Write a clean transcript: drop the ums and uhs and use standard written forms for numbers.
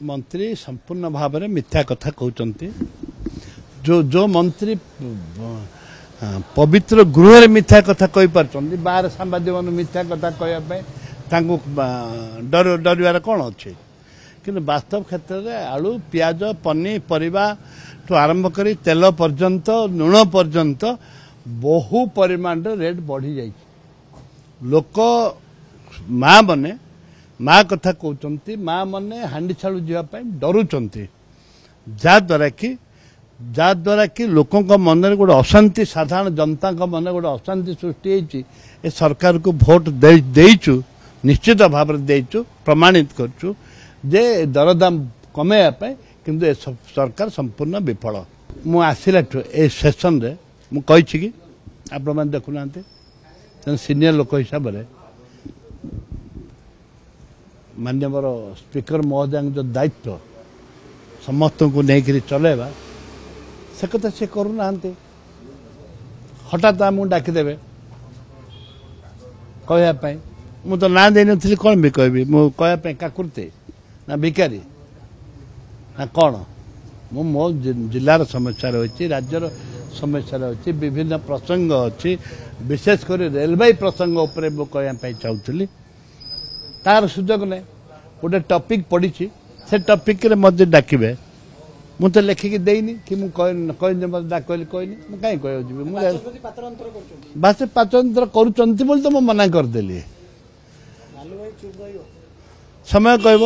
मंत्री संपूर्ण भाव में मिथ्या कथा कहते जो जो मंत्री पवित्र गृह मिथ्या कथा कही पार्टी बाहर सांबादिक मान मिथ्या कथा कहवाई डर कौन अच्छे कि वास्तव क्षेत्र में आलू पियाज पनीपरिया ठू आरंभ कर तेल पर्यंत लुण पर्यंत बहु परिमाण रेट बढ़ी जाए लोक माँ मैंने माँ कथा कहते माँ मैंने हांडी छाड़ू जावाई डरुंच जहाद्वारा कि लोकों मन में गोटे अशांति साधारण जनता मन में गोटे अशांति सृष्टि होती ए सरकार को भोट देचु निश्चित भाव में देचु प्रमाणित करचु जे दरदाम कमेवाई किंतु ए सरकार संपूर्ण विफल मु आसला ए सेसन रे मु कही कि आपण मैंने देखुना सीनियर लोक हिसाब से माननीय स्पीकर महोदय जो दायित्व समस्त को लेकर चलेगा से कथा से करूना हठात आमको डाकिदेवे कहवाई मु तो ना दे नी कौन भी कहबी मु कहवाई काकुरते ना भिकारी ना कौन मु मो जिलार समस्या रही राज्यर समस्या रही विभिन्न प्रसंग अच्छी विशेषकर रेलवे प्रसंग उपर मु कहवाई चाहूली तार सुजोग नहीं गोटे टॉपिक पड़ी से टॉपिक रे मत डाकिबे मु तो लेखिकी देनी कि मु कहनी मत डाक कहनी मु कहीं कह बास पाचंतर करुँच तो मु मना करदेली समय कहब